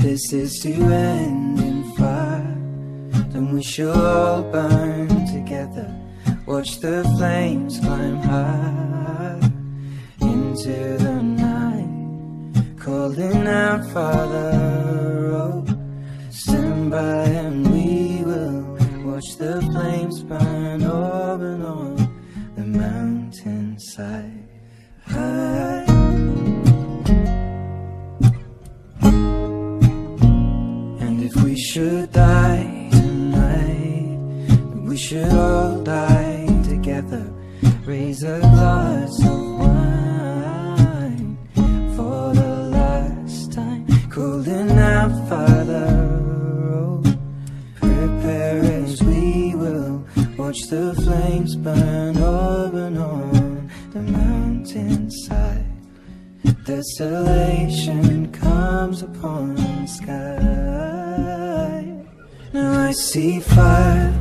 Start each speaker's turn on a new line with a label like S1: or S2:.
S1: this is to end in fire, then we shall all burn together. Watch the flames climb high into the night, calling out, Father, oh, stand by and we will watch the flames burn over and on the mountainside. And if we should die tonight, we should all die together. Raise a glass of wine for the last time, calling out, Father, oh, prepare as we will watch the flames burn over and on the mountainside. Desolation comes upon the sky. Now I see fire